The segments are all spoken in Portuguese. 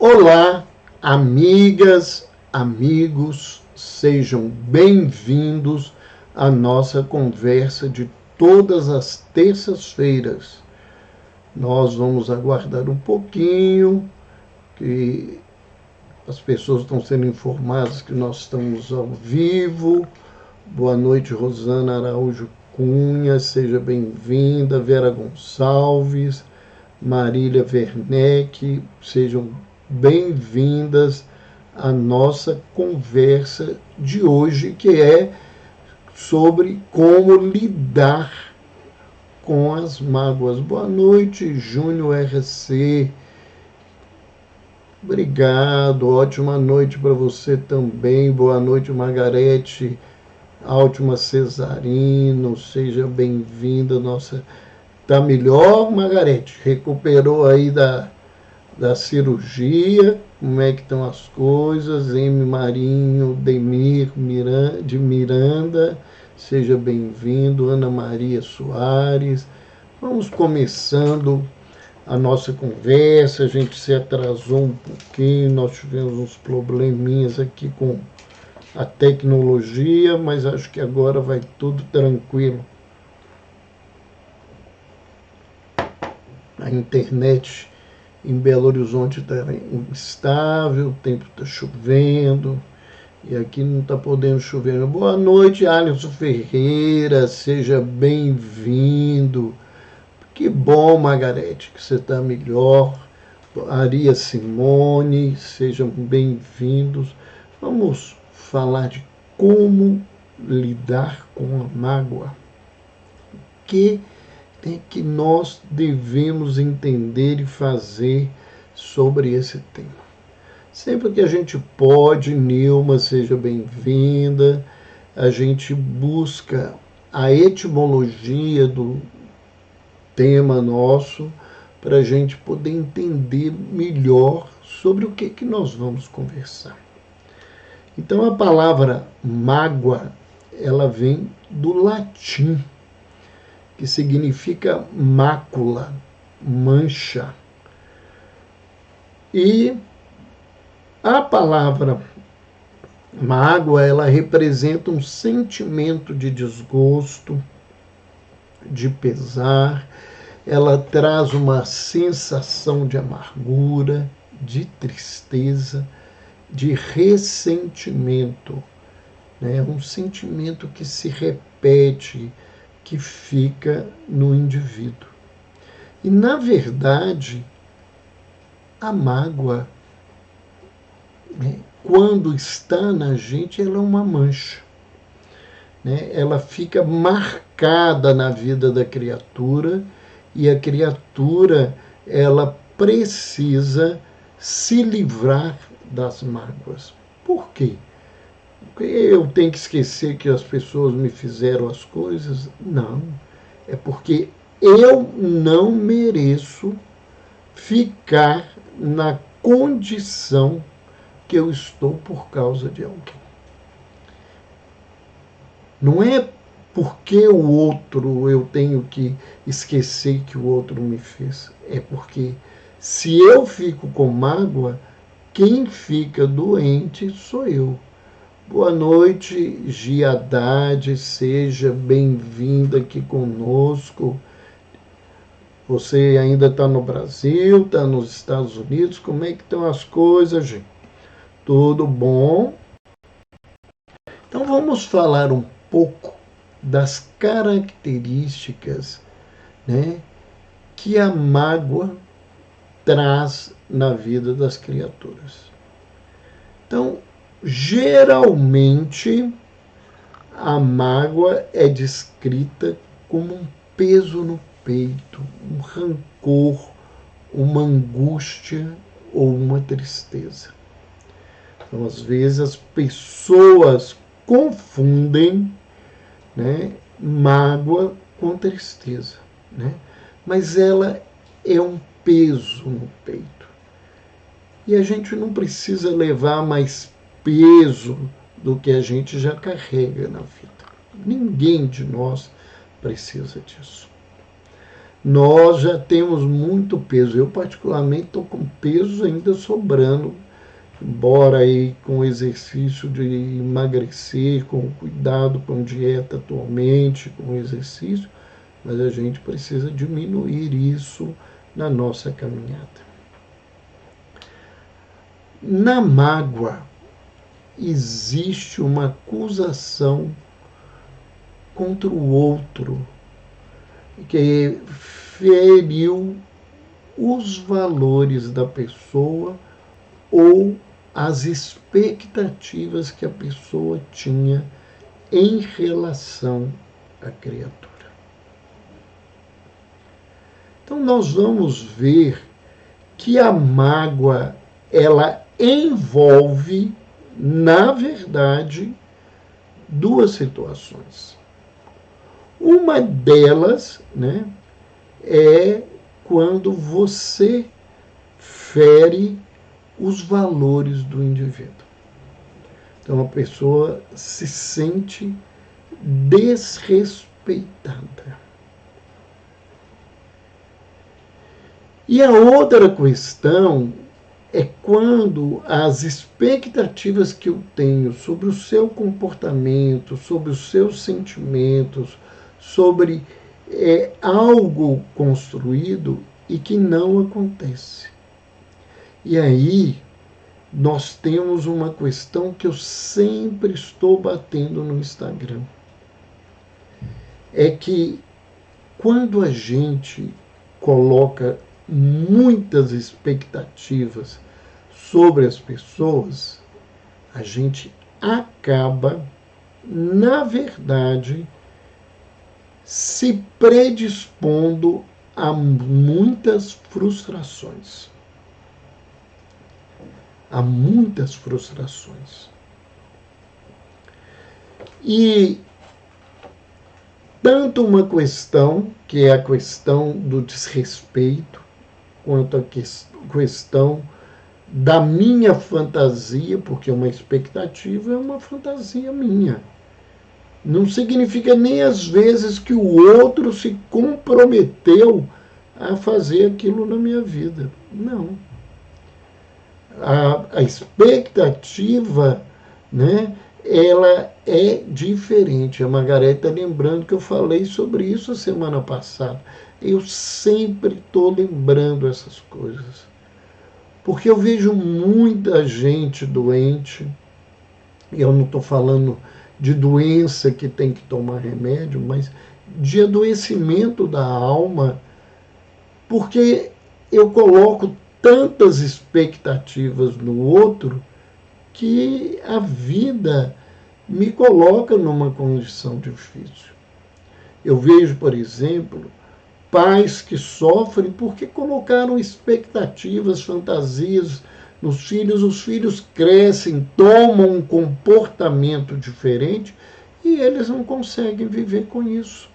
Olá, amigas, amigos, sejam bem-vindos à nossa conversa de todas as terças-feiras. Nós vamos aguardar um pouquinho, que as pessoas estão sendo informadas que nós estamos ao vivo. Boa noite, Rosana Araújo Cunha, seja bem-vinda. Vera Gonçalves, Marília Werneck, sejam bem-vindas à nossa conversa de hoje, que é sobre como lidar com as mágoas. Boa noite, Júnior RC. Obrigado, ótima noite para você também. Boa noite, Margarete Altma Cesarino, seja bem-vinda. Nossa, tá melhor, Margarete? Recuperou aí da cirurgia? Como é que estão as coisas? M. Marinho Demir de Miranda, seja bem-vindo. Ana Maria Soares. Vamos começando a nossa conversa. A gente se atrasou um pouquinho, nós tivemos uns probleminhas aqui com a tecnologia, mas acho que agora vai tudo tranquilo. A internet em Belo Horizonte está instável, o tempo está chovendo, e aqui não está podendo chover. Boa noite, Alisson Ferreira, seja bem-vindo. Que bom, Margarete, que você está melhor. Aria Simone, sejam bem-vindos. Vamos falar de como lidar com a mágoa. Que nós devemos entender e fazer sobre esse tema. Sempre que a gente pode, Nilma, seja bem-vinda, a gente busca a etimologia do tema nosso para a gente poder entender melhor sobre o que nós vamos conversar. Então, a palavra mágoa, ela vem do latim, que significa mácula, mancha. E a palavra mágoa, ela representa um sentimento de desgosto, de pesar, ela traz uma sensação de amargura, de tristeza, de ressentimento, né? Um sentimento que se repete, que fica no indivíduo. E, na verdade, a mágoa, né, quando está na gente, ela é uma mancha. Né? Ela fica marcada na vida da criatura, e a criatura, ela precisa se livrar das mágoas. Por quê? Porque eu tenho que esquecer que as pessoas me fizeram as coisas? Não. É porque eu não mereço ficar na condição que eu estou por causa de alguém. Não é porque o outro eu tenho que esquecer que o outro me fez. É porque se eu fico com mágoa, quem fica doente sou eu. Boa noite, Giadade, seja bem-vinda aqui conosco. Você ainda está no Brasil, está nos Estados Unidos? Como é que estão as coisas, gente? Tudo bom? Então vamos falar um pouco das características, né, que a mágoa traz na vida das criaturas. Então, geralmente, a mágoa é descrita como um peso no peito, um rancor, uma angústia ou uma tristeza. Então, às vezes, as pessoas confundem, né, mágoa com tristeza, né? Mas ela é um peso no peito. E a gente não precisa levar mais peso do que a gente já carrega na vida. Ninguém de nós precisa disso. nós já temos muito peso. Eu, particularmente, estou com peso ainda sobrando, embora aí com o exercício de emagrecer, com cuidado com dieta atualmente, com exercício, mas a gente precisa diminuir isso na nossa caminhada. Na mágoa, existe uma acusação contra o outro, que feriu os valores da pessoa ou as expectativas que a pessoa tinha em relação à criatura. Então nós vamos ver que a mágoa, ela envolve, na verdade, duas situações. Uma delas, né, é quando você fere os valores do indivíduo. Então a pessoa se sente desrespeitada. E a outra questão é quando as expectativas que eu tenho sobre o seu comportamento, sobre os seus sentimentos, sobre algo construído e que não acontece. E aí nós temos uma questão que eu sempre estou batendo no Instagram. É que quando a gente coloca muitas expectativas sobre as pessoas, a gente acaba, na verdade, se predispondo a muitas frustrações. Há muitas frustrações. E tanto uma questão, que é a questão do desrespeito, quanto a questão da minha fantasia, porque uma expectativa é uma fantasia minha. Não significa nem às vezes que o outro se comprometeu a fazer aquilo na minha vida. Não. A expectativa, né, ela é diferente. A Margarete está lembrando que eu falei sobre isso a semana passada. Eu sempre estou lembrando essas coisas. Porque eu vejo muita gente doente, e eu não estou falando de doença que tem que tomar remédio, mas de adoecimento da alma, porque eu coloco tantas expectativas no outro que a vida me coloca numa condição difícil. Eu vejo, por exemplo, pais que sofrem porque colocaram expectativas, fantasias nos filhos, os filhos crescem, tomam um comportamento diferente e eles não conseguem viver com isso.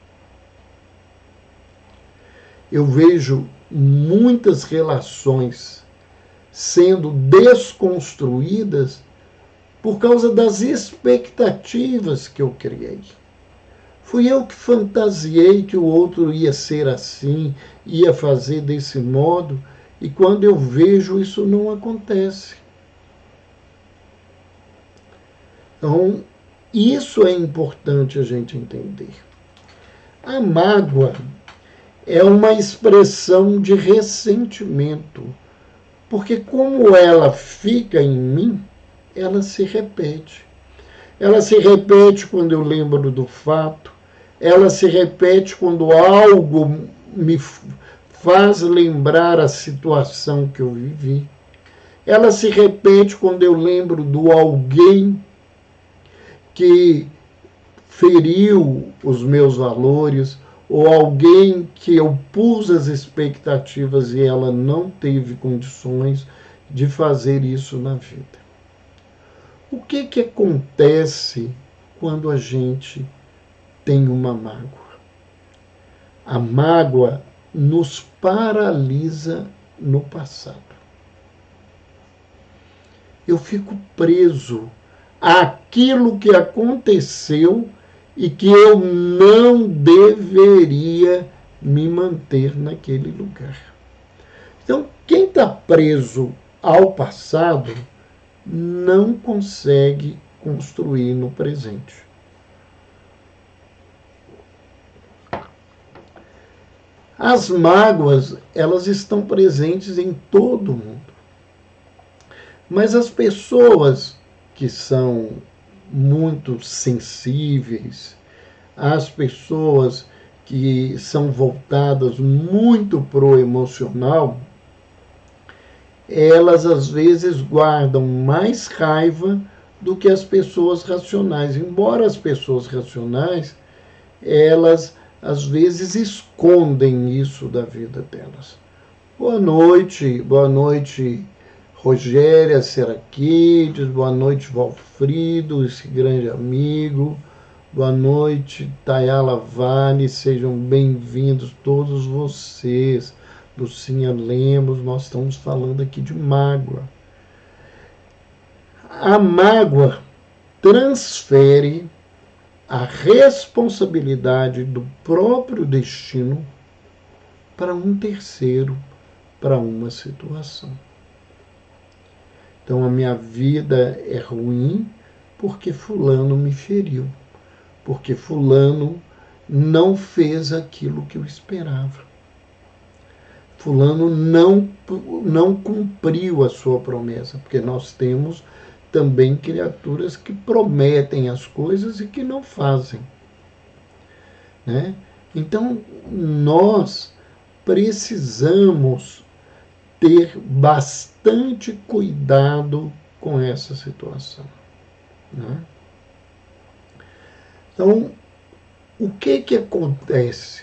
Eu vejo muitas relações sendo desconstruídas por causa das expectativas que eu criei. Fui eu que fantasiei que o outro ia ser assim, ia fazer desse modo, e quando eu vejo, isso não acontece. Então, isso é importante a gente entender. A mágoa é uma expressão de ressentimento, porque como ela fica em mim, ela se repete. Ela se repete quando eu lembro do fato, ela se repete quando algo me faz lembrar a situação que eu vivi. Ela se repete quando eu lembro do alguém que feriu os meus valores, ou alguém que eu pus as expectativas e ela não teve condições de fazer isso na vida. O que acontece quando a gente tem uma mágoa? A mágoa nos paralisa no passado. Eu fico preso àquilo que aconteceu e que eu não deveria me manter naquele lugar. Então, quem está preso ao passado não consegue construir no presente. As mágoas, elas estão presentes em todo mundo. Mas as pessoas que são muito sensíveis, as pessoas que são voltadas muito para o emocional, elas às vezes guardam mais raiva do que as pessoas racionais. Embora as pessoas racionais, elas às vezes escondem isso da vida delas. Boa noite, Rogéria Seraquides, boa noite, Valfrido, esse grande amigo. Boa noite, Tayala Vale, sejam bem-vindos todos vocês. Lucinha Lemos, nós estamos falando aqui de mágoa. A mágoa transfere a responsabilidade do próprio destino para um terceiro, para uma situação. Então, a minha vida é ruim porque fulano me feriu, porque fulano não fez aquilo que eu esperava. Fulano não cumpriu a sua promessa, porque nós temos também criaturas que prometem as coisas e que não fazem. Né? Então, nós precisamos ter bastante cuidado com essa situação. Né? Então, o que acontece?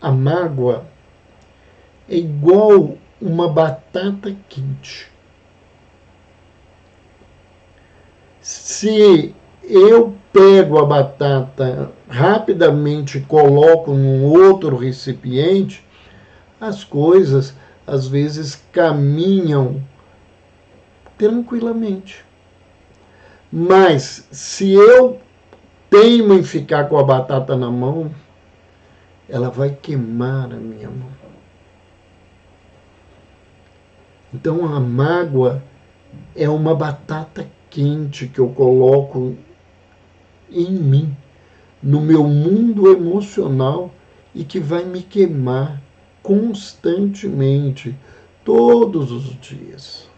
A mágoa é igual uma batata quente. Se eu pego a batata rapidamente e coloco num outro recipiente, as coisas às vezes caminham tranquilamente. Mas se eu teimo em ficar com a batata na mão, ela vai queimar a minha mão. Então a mágoa é uma batata quente que eu coloco em mim, no meu mundo emocional, e que vai me queimar constantemente, todos os dias.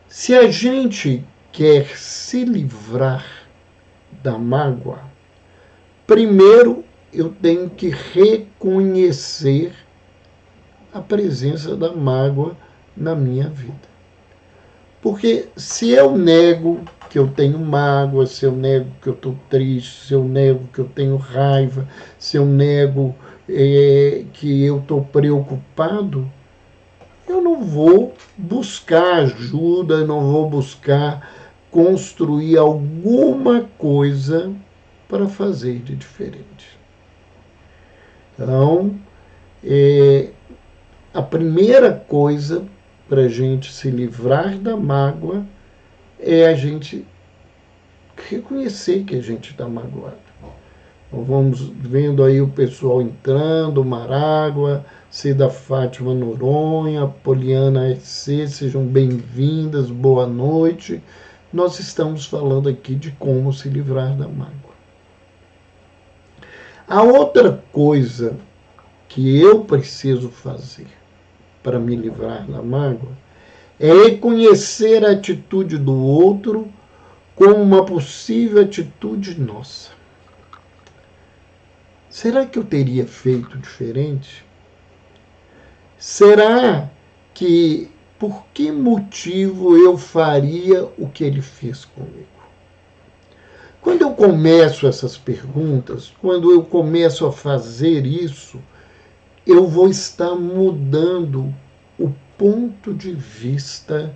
Se a gente quer se livrar da mágoa, primeiro eu tenho que reconhecer a presença da mágoa na minha vida. Porque se eu nego que eu tenho mágoa, se eu nego que eu estou triste, se eu nego que eu tenho raiva, se eu nego que eu estou preocupado, eu não vou buscar ajuda, eu não vou buscar construir alguma coisa para fazer de diferente. Então, a primeira coisa para a gente se livrar da mágoa é a gente reconhecer que a gente está magoado. Então, vamos vendo aí o pessoal entrando, Marágua, Cida Fátima Noronha, Poliana SC, sejam bem-vindas, boa noite. Nós estamos falando aqui de como se livrar da mágoa. A outra coisa que eu preciso fazer para me livrar da mágoa é reconhecer a atitude do outro como uma possível atitude nossa. Será que eu teria feito diferente? Será que, por que motivo eu faria o que ele fez comigo? Quando eu começo essas perguntas, quando eu começo a fazer isso, eu vou estar mudando o ponto de vista.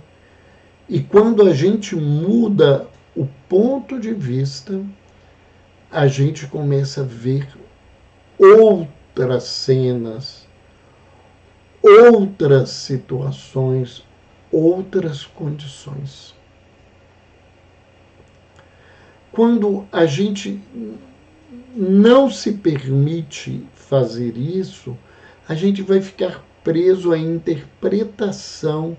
E quando a gente muda o ponto de vista, a gente começa a ver outras cenas, outras situações, outras condições. Quando a gente não se permite fazer isso, a gente vai ficar preso à interpretação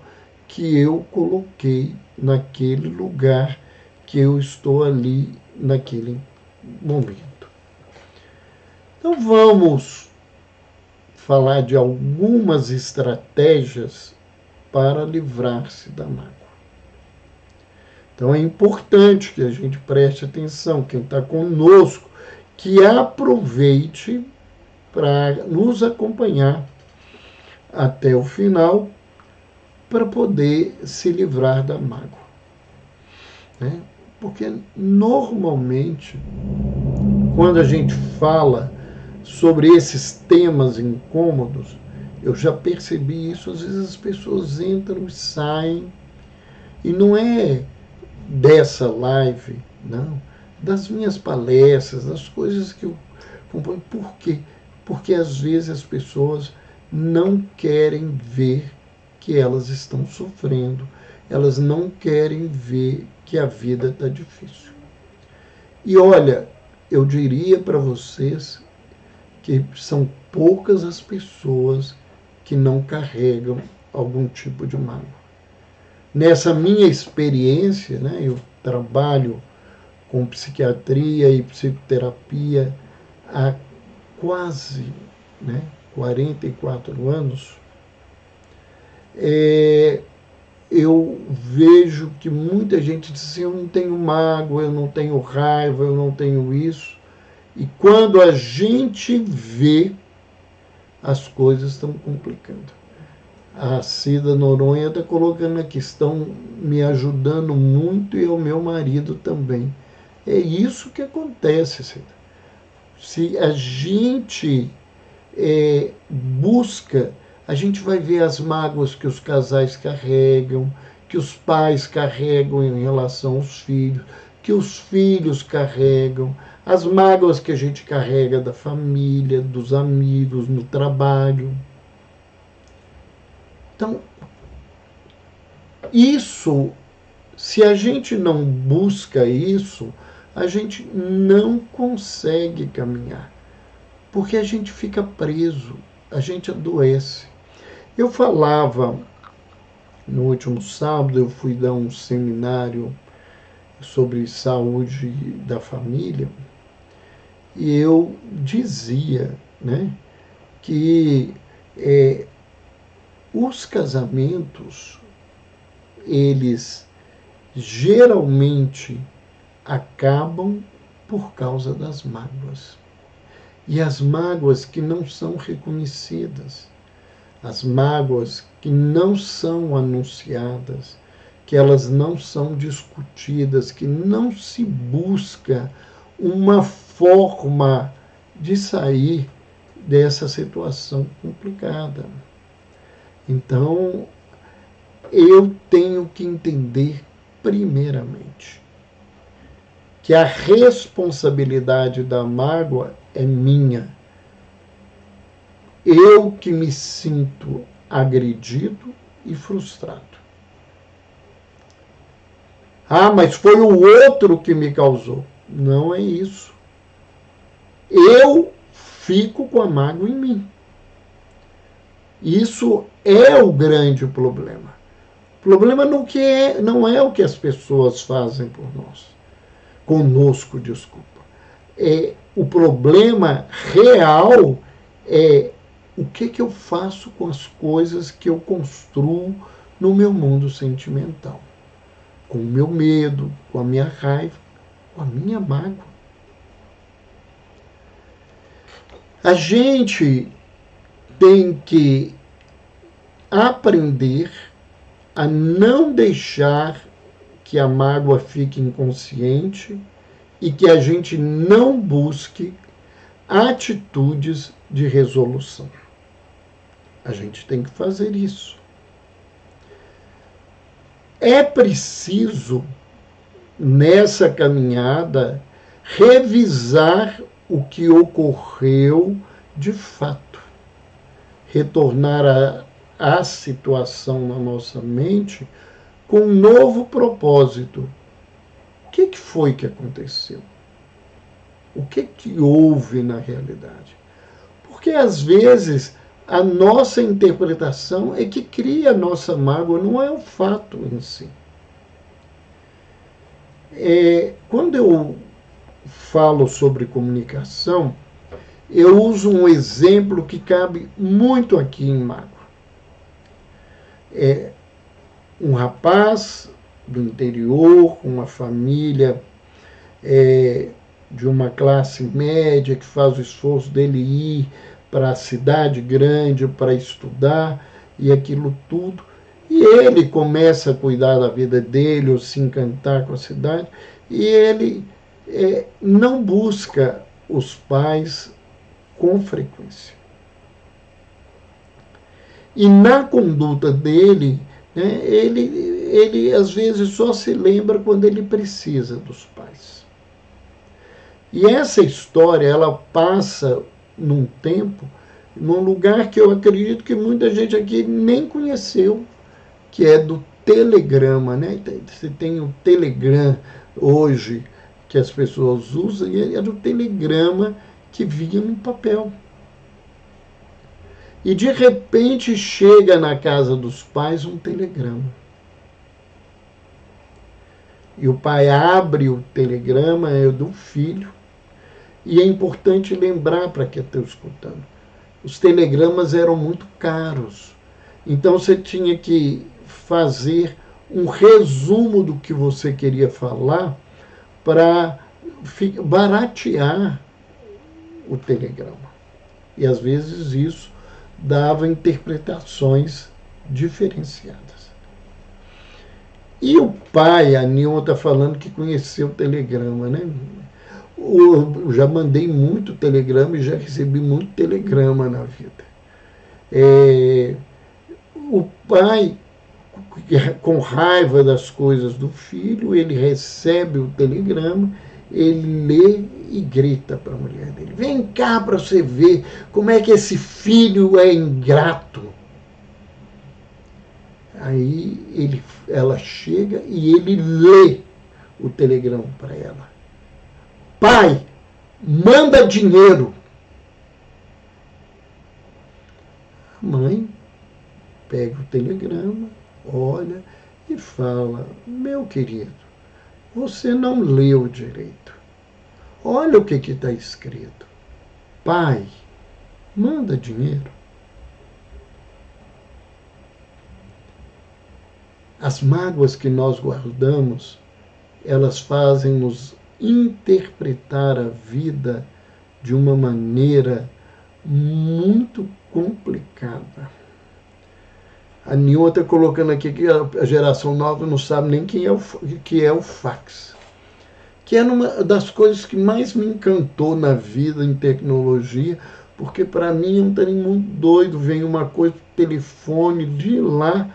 que eu coloquei naquele lugar, que eu estou ali naquele momento. Então vamos falar de algumas estratégias para livrar-se da mágoa. Então é importante que a gente preste atenção, quem está conosco, que aproveite para nos acompanhar até o final, para poder se livrar da mágoa. Né? Porque normalmente, quando a gente fala sobre esses temas incômodos, eu já percebi isso, às vezes as pessoas entram e saem, e não é dessa live, não, das minhas palestras, das coisas que eu componho. Por quê? Porque às vezes as pessoas não querem ver que elas estão sofrendo, elas não querem ver que a vida está difícil. E olha, eu diria para vocês que são poucas as pessoas que não carregam algum tipo de mágoa. Nessa minha experiência, né, eu trabalho com psiquiatria e psicoterapia há quase 44 anos, eu vejo que muita gente diz assim, eu não tenho mágoa, eu não tenho raiva, eu não tenho isso. E quando a gente vê, as coisas estão complicando. A Cida Noronha está colocando aqui, estão me ajudando muito e o meu marido também. É isso que acontece, Cida. Se a gente busca, a gente vai ver as mágoas que os casais carregam, que os pais carregam em relação aos filhos, que os filhos carregam, as mágoas que a gente carrega da família, dos amigos, no trabalho. Então, isso, se a gente não busca isso, a gente não consegue caminhar, porque a gente fica preso, a gente adoece. Eu falava, no último sábado, eu fui dar um seminário sobre saúde da família, e eu dizia, que os casamentos, eles geralmente acabam por causa das mágoas. E as mágoas que não são reconhecidas, as mágoas que não são anunciadas, que elas não são discutidas, que não se busca uma forma de sair dessa situação complicada. Então, eu tenho que entender, primeiramente, que a responsabilidade da mágoa é minha. Eu que me sinto agredido e frustrado. Ah, mas foi o outro que me causou. Não é isso. Eu fico com a mágoa em mim. Isso é o grande problema. O problema não é o que as pessoas fazem por nós. Conosco, desculpa. O problema real é o que eu faço com as coisas que eu construo no meu mundo sentimental. Com o meu medo, com a minha raiva, com a minha mágoa. A gente tem que aprender a não deixar que a mágoa fique inconsciente e que a gente não busque atitudes de resolução. A gente tem que fazer isso. É preciso, nessa caminhada, revisar o que ocorreu de fato. Retornar a situação na nossa mente com um novo propósito. O que foi que aconteceu? O que houve na realidade? Porque às vezes a nossa interpretação é que cria a nossa mágoa, não é o fato em si. Quando eu falo sobre comunicação, eu uso um exemplo que cabe muito aqui em mágoa. Um rapaz do interior, com uma família de uma classe média, que faz o esforço dele ir para a cidade grande para estudar e aquilo tudo. E ele começa a cuidar da vida dele, ou se encantar com a cidade, e ele não busca os pais com frequência. E na conduta dele, né, ele às vezes só se lembra quando ele precisa dos pais. E essa história, ela passa num tempo, num lugar que eu acredito que muita gente aqui nem conheceu, que é do telegrama, né? Você tem o Telegram hoje que as pessoas usam, e é do telegrama que vinha no papel. E de repente chega na casa dos pais um telegrama. E o pai abre o telegrama, é do filho, e é importante lembrar para quem está escutando, os telegramas eram muito caros. Então você tinha que fazer um resumo do que você queria falar para baratear o telegrama. E às vezes isso dava interpretações diferenciadas. E o pai, a Nilma está falando que conheceu o telegrama, né? Eu já mandei muito telegrama e já recebi muito telegrama na vida. O pai, com raiva das coisas do filho, ele recebe o telegrama, ele lê e grita para a mulher dele: vem cá para você ver como é que esse filho é ingrato. Aí ela chega e ele lê o telegrama para ela: pai, manda dinheiro. A mãe pega o telegrama, olha e fala: meu querido, você não leu direito. Olha o que está escrito: pai, manda dinheiro. As mágoas que nós guardamos, elas fazem-nos interpretar a vida de uma maneira muito complicada. A Nilma está colocando aqui que a geração nova não sabe nem que é o fax. Que era uma das coisas que mais me encantou na vida em tecnologia, porque para mim é um trem muito doido, vem uma coisa, telefone de lá,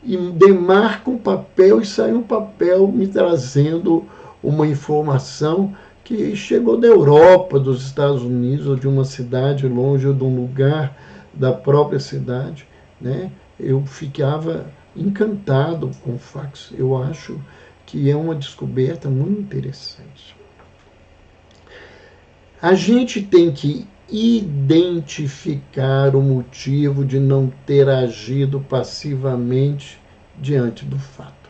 e demarca um papel e sai um papel me trazendo uma informação que chegou da Europa, dos Estados Unidos, ou de uma cidade longe, ou de um lugar da própria cidade, né? Eu ficava encantado com o fax. Eu acho que é uma descoberta muito interessante. A gente tem que identificar o motivo de não ter agido passivamente diante do fato.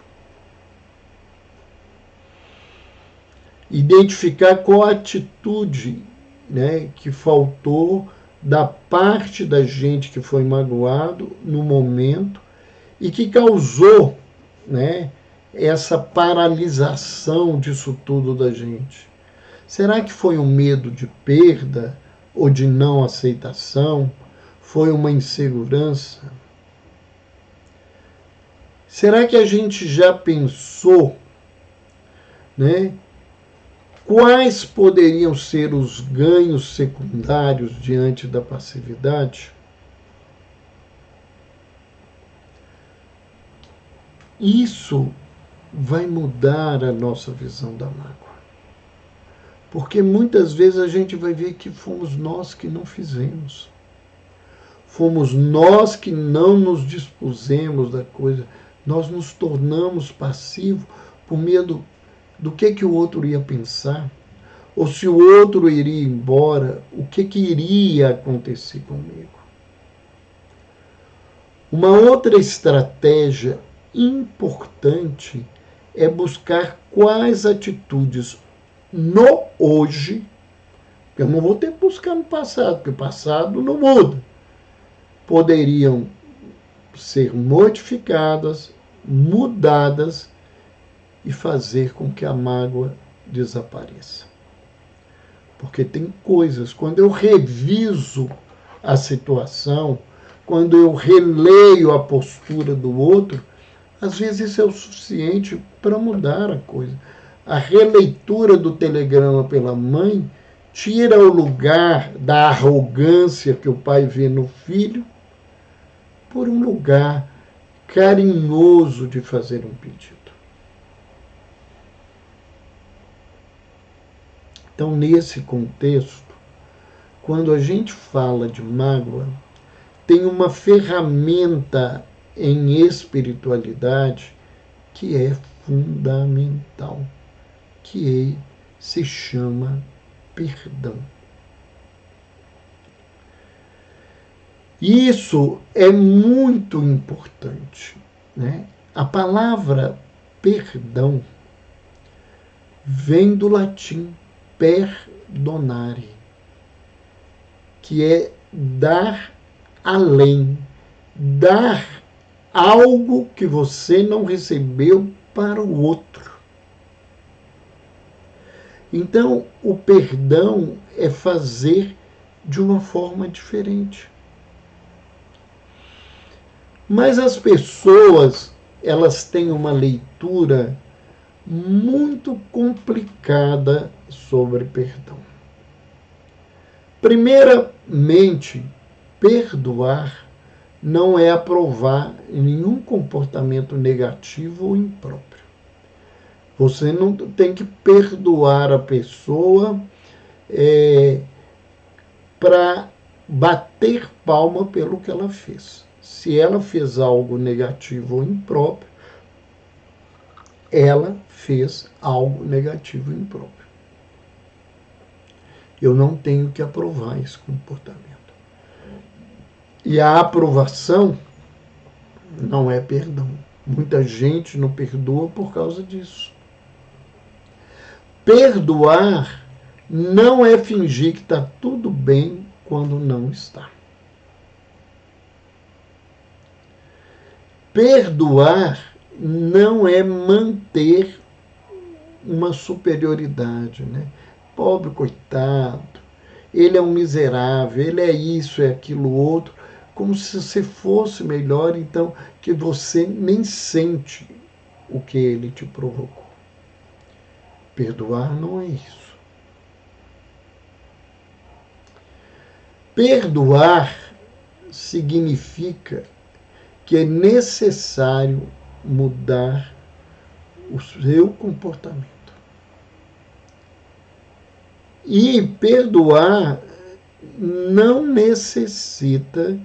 Identificar qual a atitude, né, que faltou da parte da gente que foi magoado no momento e que causou, né, essa paralisação disso tudo da gente. Será que foi um medo de perda ou de não aceitação? Foi uma insegurança? Será que a gente já pensou, né, quais poderiam ser os ganhos secundários diante da passividade? Isso vai mudar a nossa visão da mágoa. Porque muitas vezes a gente vai ver que fomos nós que não fizemos. Fomos nós que não nos dispusemos da coisa. Nós nos tornamos passivos por medo do que o outro ia pensar, ou se o outro iria embora, o que iria acontecer comigo? Uma outra estratégia importante é buscar quais atitudes no hoje, eu não vou ter que buscar no passado, porque o passado não muda, poderiam ser modificadas, mudadas e fazer com que a mágoa desapareça. Porque tem coisas, quando eu reviso a situação, quando eu releio a postura do outro, às vezes isso é o suficiente para mudar a coisa. A releitura do telegrama pela mãe tira o lugar da arrogância que o pai vê no filho por um lugar carinhoso de fazer um pedido. Então, nesse contexto, quando a gente fala de mágoa, tem uma ferramenta em espiritualidade que é fundamental, que se chama perdão. Isso é muito importante, né? A palavra perdão vem do latim perdonare, que é dar além, dar algo que você não recebeu para o outro. Então, o perdão é fazer de uma forma diferente. Mas as pessoas, elas têm uma leitura muito complicada sobre perdão. Primeiramente, perdoar não é aprovar nenhum comportamento negativo ou impróprio. Você não tem que perdoar a pessoa para bater palma pelo que ela fez. Se ela fez algo negativo ou impróprio, ela fez algo negativo e impróprio. Eu não tenho que aprovar esse comportamento. E a aprovação não é perdão. Muita gente não perdoa por causa disso. Perdoar não é fingir que está tudo bem quando não está. Perdoar não é manter uma superioridade, né? Pobre coitado, ele é um miserável, ele é isso, é aquilo outro, como se você fosse melhor, então, que você nem sente o que ele te provocou. Perdoar não é isso. Perdoar significa que é necessário mudar o seu comportamento. E perdoar não necessita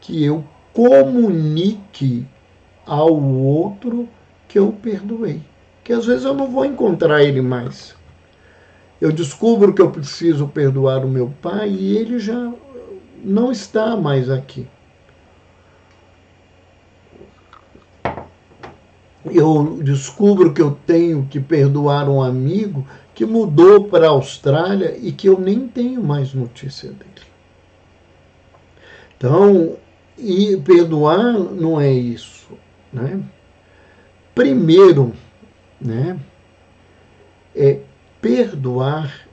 que eu comunique ao outro que eu perdoei. Que às vezes eu não vou encontrar ele mais. Eu descubro que eu preciso perdoar o meu pai e ele já não está mais aqui. Eu descubro que eu tenho que perdoar um amigo que mudou para a Austrália e que eu nem tenho mais notícia dele. Então, e perdoar não é isso, né? Primeiro, né, perdoar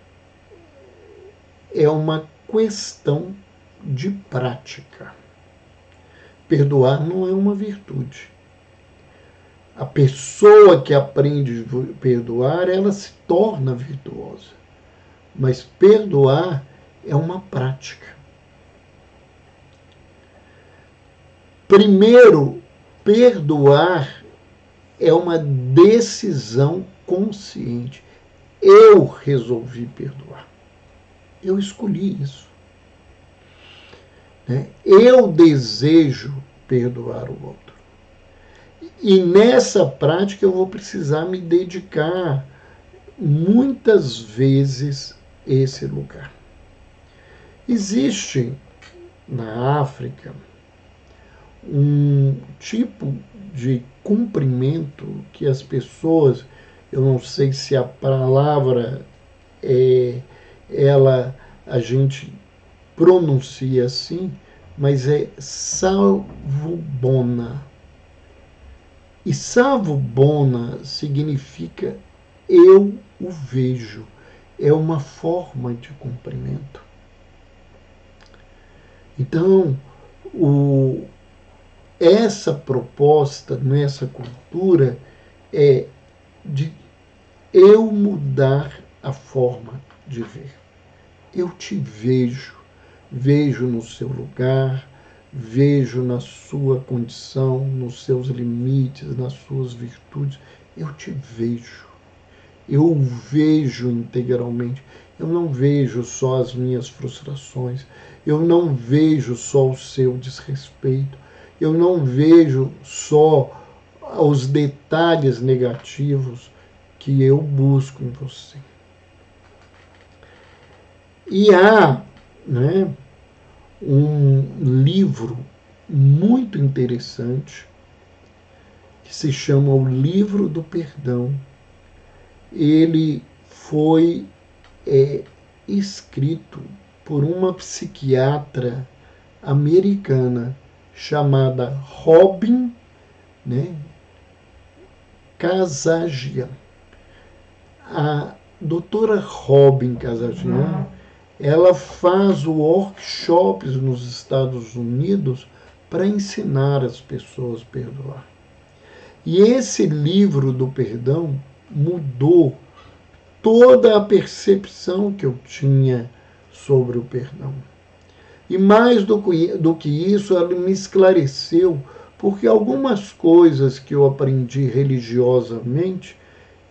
é uma questão de prática. Perdoar não é uma virtude. A pessoa que aprende a perdoar, ela se torna virtuosa. Mas perdoar é uma prática. Primeiro, perdoar é uma decisão consciente. Eu resolvi perdoar. Eu escolhi isso. Eu desejo perdoar o outro. E nessa prática eu vou precisar me dedicar muitas vezes esse lugar. Existe na África um tipo de cumprimento que as pessoas, eu não sei se a palavra a gente pronuncia assim, mas é savubona. E savubona significa eu o vejo. É uma forma de cumprimento. Então, essa proposta nessa cultura é de eu mudar a forma de ver. Eu te vejo, vejo no seu lugar, vejo na sua condição, nos seus limites, nas suas virtudes. Eu te vejo. Eu o vejo integralmente. Eu não vejo só as minhas frustrações. Eu não vejo só o seu desrespeito. Eu não vejo só os detalhes negativos que eu busco em você. E há, né, um livro muito interessante que se chama O Livro do Perdão. Ele foi escrito por uma psiquiatra americana chamada Robin, né, Kasajian. A doutora Robin Kasajian, ela faz workshops nos Estados Unidos para ensinar as pessoas a perdoar. E esse livro do perdão mudou toda a percepção que eu tinha sobre o perdão. E mais do que isso, ela me esclareceu, porque algumas coisas que eu aprendi religiosamente,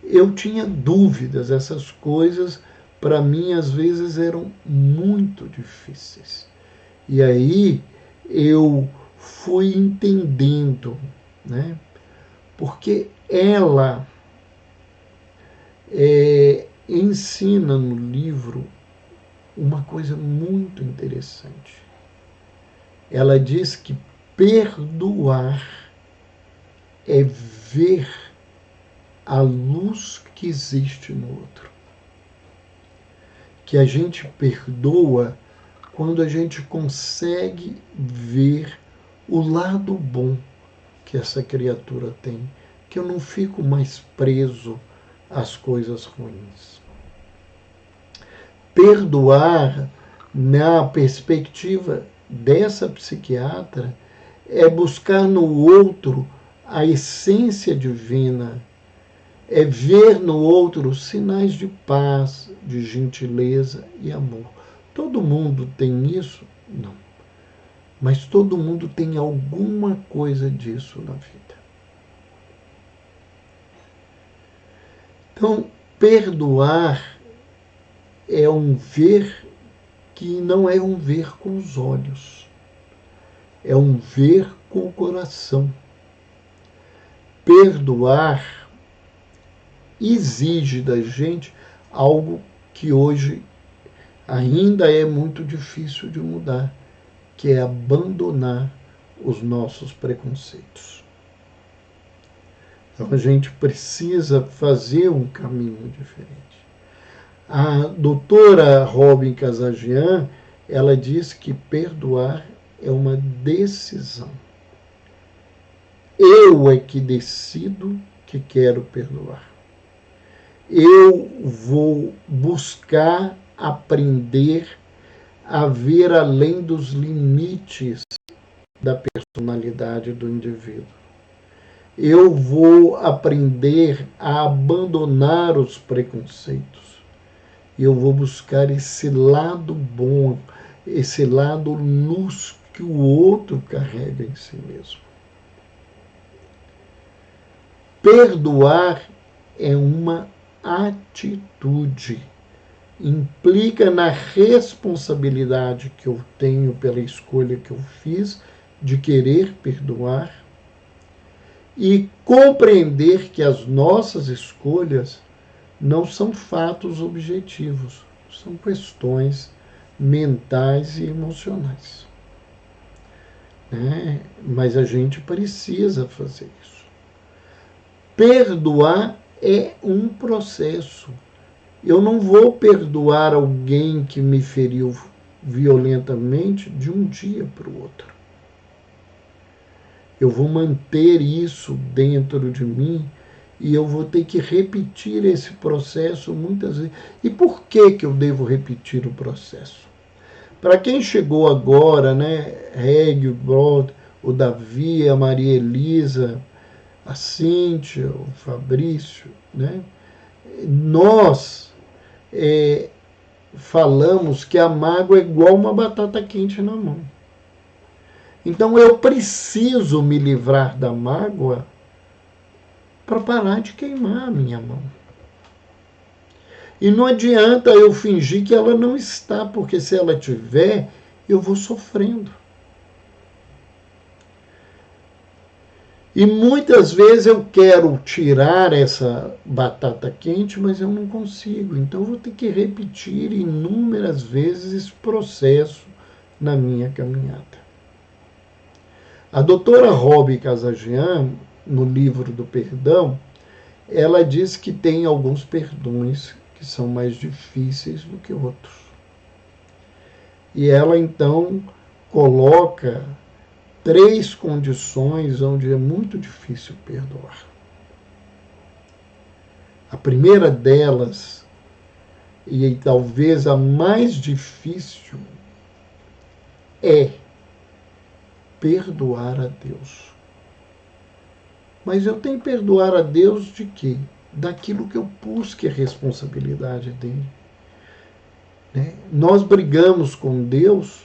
eu tinha dúvidas. Essas coisas, para mim, às vezes eram muito difíceis. E aí eu fui entendendo, né? Porque ela ensina no livro uma coisa muito interessante. Ela diz que perdoar é ver a luz que existe no outro. Que a gente perdoa quando a gente consegue ver o lado bom que essa criatura tem, que eu não fico mais preso às coisas ruins. Perdoar, na perspectiva dessa psiquiatra, é buscar no outro a essência divina, é ver no outro sinais de paz, de gentileza e amor. Todo mundo tem isso? Não. Mas todo mundo tem alguma coisa disso na vida. Então, perdoar é um ver que não é um ver com os olhos, é um ver com o coração. Perdoar exige da gente algo que hoje ainda é muito difícil de mudar, que é abandonar os nossos preconceitos. Então a gente precisa fazer um caminho diferente. A doutora Robin Kasajian, ela diz que perdoar é uma decisão. Eu é que decido que quero perdoar. Eu vou buscar aprender a ver além dos limites da personalidade do indivíduo. Eu vou aprender a abandonar os preconceitos. Eu vou buscar esse lado bom, esse lado luz que o outro carrega em si mesmo. Perdoar é uma atitude. Implica na responsabilidade que eu tenho pela escolha que eu fiz de querer perdoar e compreender que as nossas escolhas não são fatos objetivos, são questões mentais e emocionais. Né? Mas a gente precisa fazer isso. Perdoar é um processo. Eu não vou perdoar alguém que me feriu violentamente de um dia para o outro. Eu vou manter isso dentro de mim e eu vou ter que repetir esse processo muitas vezes. E por que eu devo repetir o processo? Para quem chegou agora, né, Régio, o Davi, a Maria Elisa, a Cíntia, o Fabrício, né, nós falamos que a mágoa é igual uma batata quente na mão. Então eu preciso me livrar da mágoa para parar de queimar a minha mão. E não adianta eu fingir que ela não está, porque se ela tiver, eu vou sofrendo. E muitas vezes eu quero tirar essa batata quente, mas eu não consigo. Então eu vou ter que repetir inúmeras vezes esse processo na minha caminhada. A doutora Robi Kasajian, no livro do perdão, ela diz que tem alguns perdões que são mais difíceis do que outros. E ela então coloca 3 condições onde é muito difícil perdoar. A primeira delas, e talvez a mais difícil, é perdoar a Deus. Mas eu tenho que perdoar a Deus de quê? Daquilo que eu pus que é responsabilidade dele. Né? Nós brigamos com Deus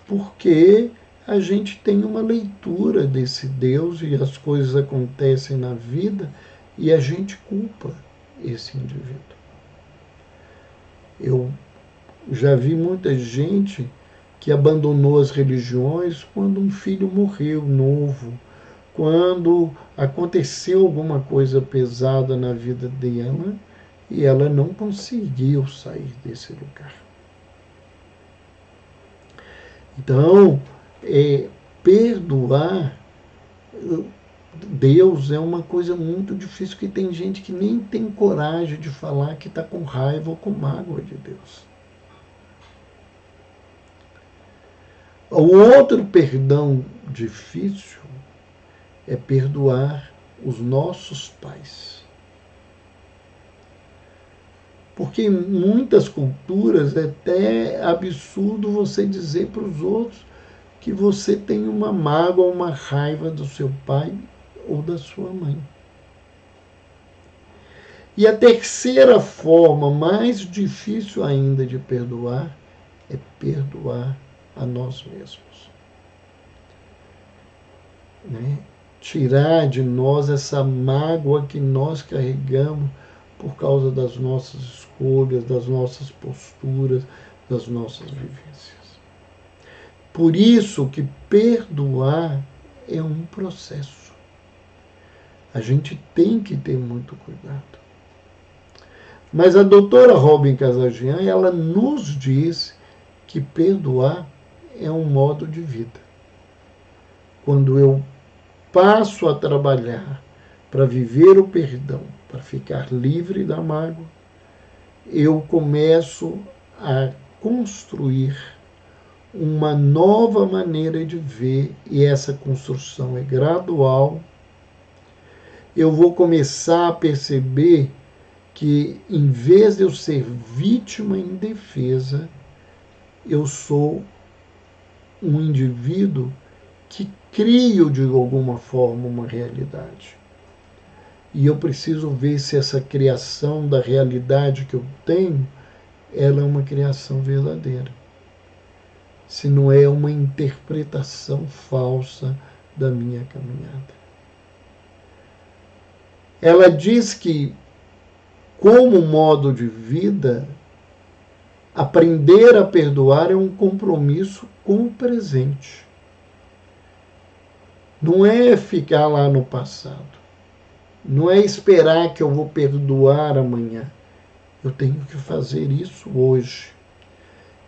porque a gente tem uma leitura desse Deus e as coisas acontecem na vida e a gente culpa esse indivíduo. Eu já vi muita gente que abandonou as religiões quando um filho morreu novo, quando aconteceu alguma coisa pesada na vida dela e ela não conseguiu sair desse lugar. Então, perdoar Deus é uma coisa muito difícil, que tem gente que nem tem coragem de falar que está com raiva ou com mágoa de Deus. O outro perdão difícil é perdoar os nossos pais. Porque em muitas culturas é até absurdo você dizer para os outros que você tem uma mágoa, uma raiva do seu pai ou da sua mãe. E a terceira forma, mais difícil ainda de perdoar, é perdoar a nós mesmos. Né? Tirar de nós essa mágoa que nós carregamos por causa das nossas escolhas, das nossas posturas, das nossas vivências. Por isso que perdoar é um processo. A gente tem que ter muito cuidado. Mas a doutora Robin Kasajian, ela nos diz que perdoar é um modo de vida. Quando eu passo a trabalhar para viver o perdão, para ficar livre da mágoa, eu começo a construir uma nova maneira de ver, e essa construção é gradual. Eu vou começar a perceber que, em vez de eu ser vítima indefesa, eu sou um indivíduo que crio de alguma forma uma realidade. E eu preciso ver se essa criação da realidade que eu tenho, ela é uma criação verdadeira. Se não é uma interpretação falsa da minha caminhada. Ela diz que, como modo de vida, aprender a perdoar é um compromisso com o presente. Não é ficar lá no passado. Não é esperar que eu vou perdoar amanhã. Eu tenho que fazer isso hoje.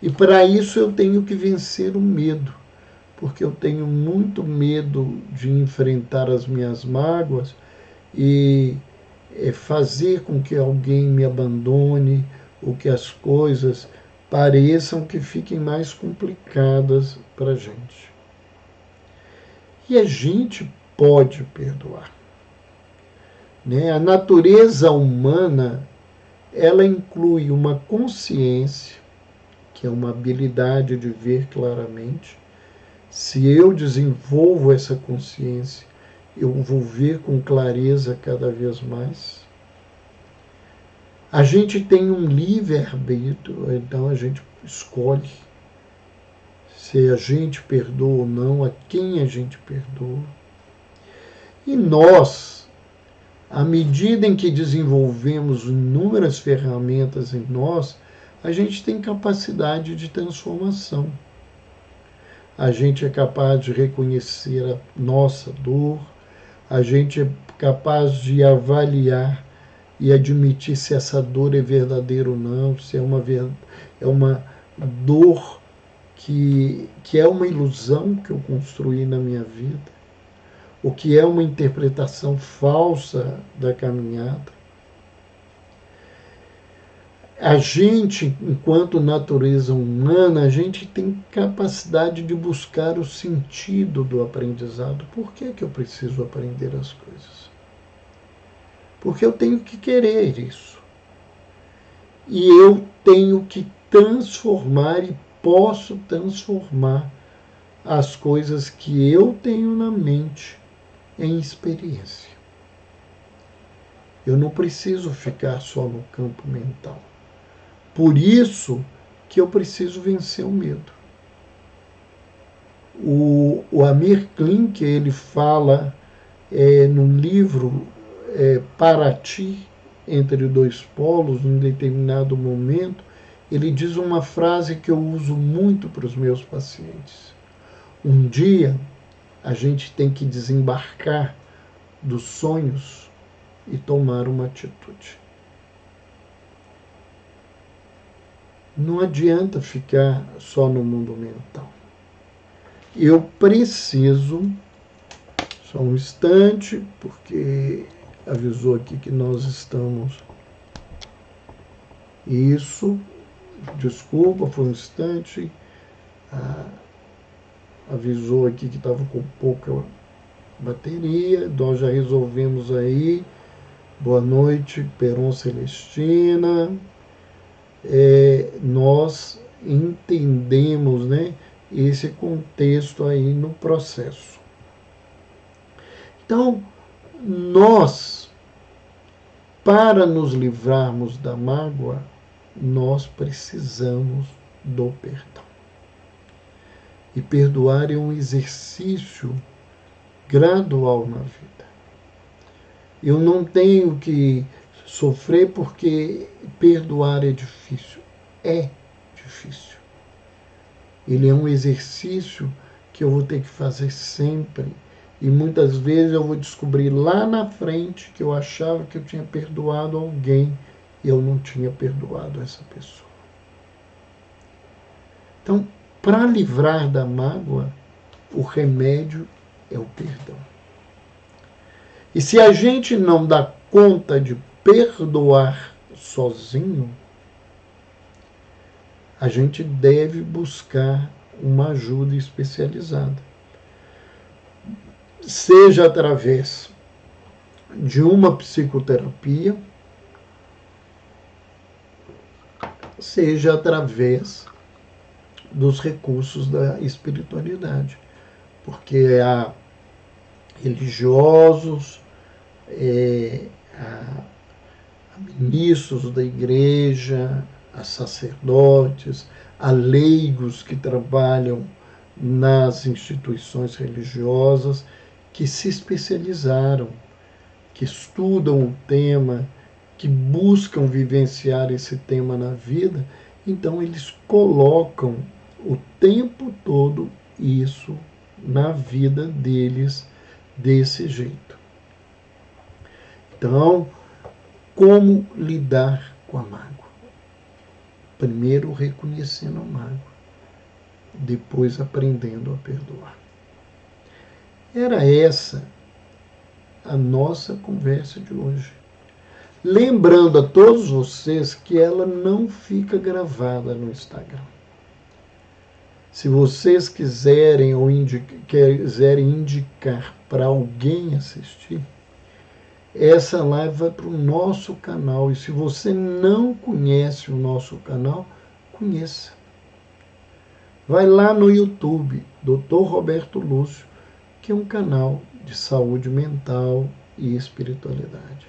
E para isso eu tenho que vencer o medo, porque eu tenho muito medo de enfrentar as minhas mágoas e fazer com que alguém me abandone ou que as coisas pareçam que fiquem mais complicadas para a gente. E a gente pode perdoar. Né? A natureza humana, ela inclui uma consciência, que é uma habilidade de ver claramente. Se eu desenvolvo essa consciência, eu vou ver com clareza cada vez mais. A gente tem um livre-arbítrio, então a gente escolhe se a gente perdoa ou não, a quem a gente perdoa. E nós, à medida em que desenvolvemos inúmeras ferramentas em nós, a gente tem capacidade de transformação. A gente é capaz de reconhecer a nossa dor, a gente é capaz de avaliar e admitir se essa dor é verdadeira ou não, se é uma dor que é uma ilusão que eu construí na minha vida, o que é uma interpretação falsa da caminhada. A gente, enquanto natureza humana, a gente tem capacidade de buscar o sentido do aprendizado. Por que eu preciso aprender as coisas? Porque eu tenho que querer isso. E eu tenho que transformar e posso transformar as coisas que eu tenho na mente em experiência. Eu não preciso ficar só no campo mental. Por isso que eu preciso vencer o medo. O Amir Klink, ele fala no livro Paraty, Entre Dois Polos, num determinado momento, ele diz uma frase que eu uso muito para os meus pacientes. Um dia a gente tem que desembarcar dos sonhos e tomar uma atitude. Não adianta ficar só no mundo mental. Eu preciso, só um instante, porque avisou aqui que nós estamos... Isso, desculpa, foi um instante. Avisou aqui que estava com pouca bateria, nós já resolvemos aí. Boa noite, Peron Celestina. Nós entendemos, né, esse contexto aí no processo. Então, nós, para nos livrarmos da mágoa, nós precisamos do perdão. E perdoar é um exercício gradual na vida. Eu não tenho que sofrer porque perdoar é difícil. É difícil. Ele é um exercício que eu vou ter que fazer sempre. E muitas vezes eu vou descobrir lá na frente que eu achava que eu tinha perdoado alguém e eu não tinha perdoado essa pessoa. Então, para livrar da mágoa, o remédio é o perdão. E se a gente não dá conta de perdoar sozinho, a gente deve buscar uma ajuda especializada. Seja através de uma psicoterapia, seja através dos recursos da espiritualidade. Porque há religiosos, a ministros da igreja, a sacerdotes, a leigos que trabalham nas instituições religiosas, que se especializaram, que estudam o tema, que buscam vivenciar esse tema na vida. Então eles colocam o tempo todo isso na vida deles desse jeito. Então, como lidar com a mágoa? Primeiro reconhecendo a mágoa, depois aprendendo a perdoar. Era essa a nossa conversa de hoje. Lembrando a todos vocês que ela não fica gravada no Instagram. Se vocês quiserem quiserem indicar para alguém assistir, essa live vai para o nosso canal. E se você não conhece o nosso canal, conheça. Vai lá no YouTube, Dr. Roberto Lúcio, que é um canal de saúde mental e espiritualidade.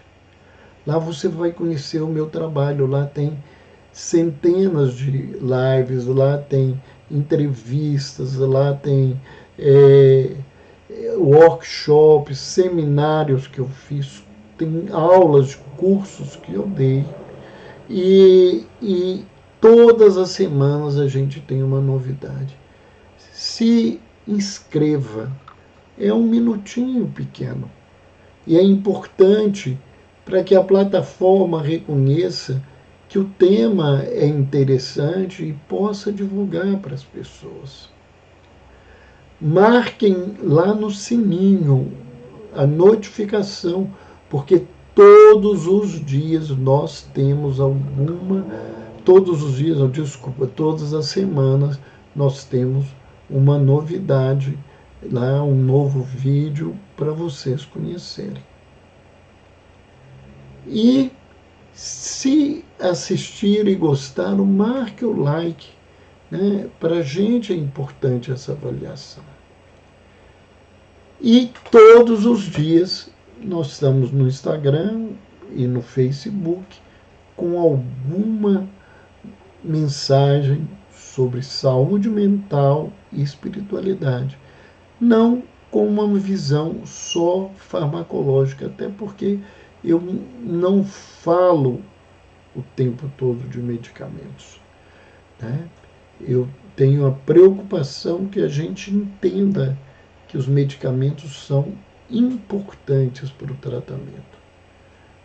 Lá você vai conhecer o meu trabalho. Lá tem centenas de lives, lá tem entrevistas, lá tem workshops, seminários que eu fiz, tem aulas de cursos que eu dei. E todas as semanas a gente tem uma novidade. Se inscreva. É um minutinho pequeno. E é importante para que a plataforma reconheça que o tema é interessante e possa divulgar para as pessoas. Marquem lá no sininho a notificação, porque todos os dias nós temos todas as semanas nós temos uma novidade lá, um novo vídeo para vocês conhecerem. E se assistir e gostaram, marque o like, né? Para a gente é importante essa avaliação. E todos os dias nós estamos no Instagram e no Facebook com alguma mensagem sobre saúde mental e espiritualidade. Não com uma visão só farmacológica, até porque eu não falo o tempo todo de medicamentos, né? Eu tenho a preocupação que a gente entenda que os medicamentos são importantes para o tratamento.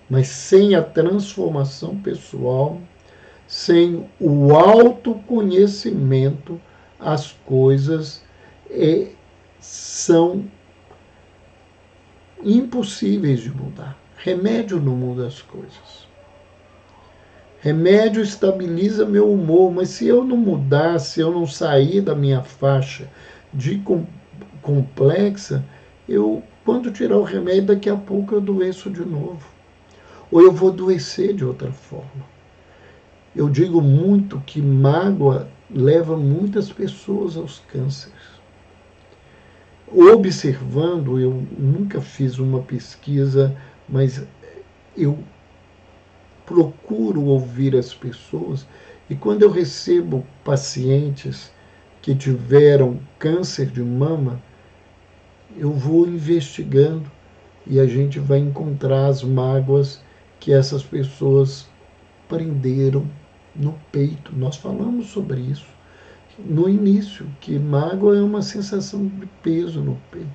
Mas sem a transformação pessoal, sem o autoconhecimento, as coisas são impossíveis de mudar. Remédio não muda as coisas. Remédio estabiliza meu humor, mas se eu não mudar, se eu não sair da minha faixa de complexa, quando tirar o remédio, daqui a pouco eu adoeço de novo. Ou eu vou adoecer de outra forma. Eu digo muito que mágoa leva muitas pessoas aos cânceres. Observando, eu nunca fiz uma pesquisa, mas eu procuro ouvir as pessoas, e quando eu recebo pacientes que tiveram câncer de mama, eu vou investigando e a gente vai encontrar as mágoas que essas pessoas prenderam no peito. Nós falamos sobre isso no início, que mágoa é uma sensação de peso no peito.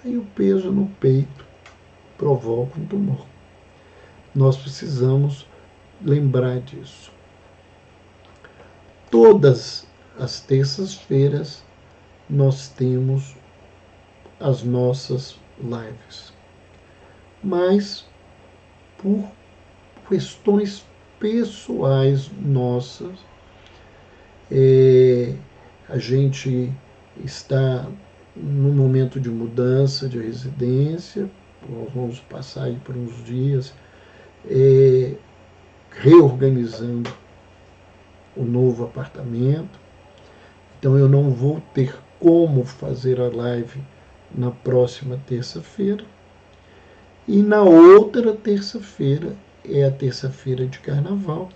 Aí o peso no peito provoca um tumor. Nós precisamos lembrar disso. Todas as terças-feiras nós temos as nossas lives. Mas por questões pessoais nossas, a gente está num momento de mudança de residência, nós vamos passar aí por uns dias reorganizando o novo apartamento, então eu não vou ter como fazer a live na próxima terça-feira, e na outra terça-feira é a terça-feira de carnaval,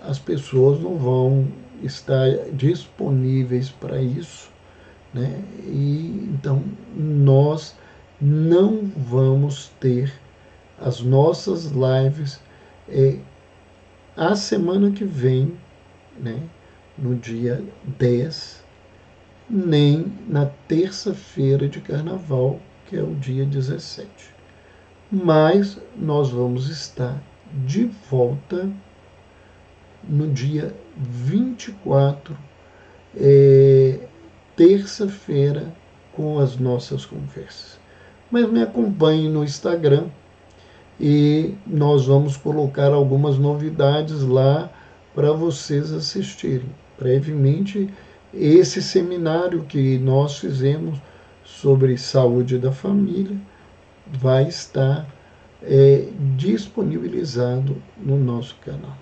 as pessoas não vão estar disponíveis para isso, né? E então nós não vamos ter as nossas lives a semana que vem, né? No dia 10, nem na terça-feira de carnaval, que é o dia 17. mas nós vamos estar de volta no dia 24, terça-feira, com as nossas conversas. Mas me acompanhe no Instagram e nós vamos colocar algumas novidades lá para vocês assistirem. Brevemente, esse seminário que nós fizemos sobre saúde da família vai estar disponibilizado no nosso canal.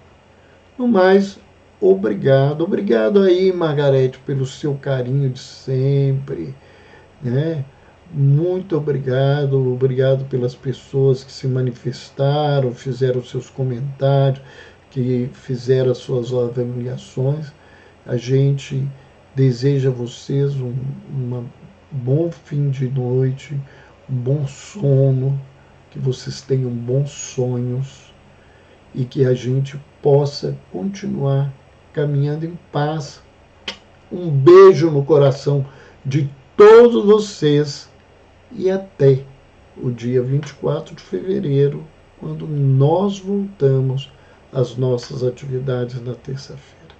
No mais, obrigado. Obrigado aí, Margarete, pelo seu carinho de sempre, né? Muito obrigado. Obrigado pelas pessoas que se manifestaram, fizeram seus comentários, que fizeram as suas avaliações. A gente deseja a vocês um bom fim de noite, um bom sono, que vocês tenham bons sonhos e que a gente possa continuar caminhando em paz. Um beijo no coração de todos vocês e até o dia 24 de fevereiro, quando nós voltamos às nossas atividades na terça-feira.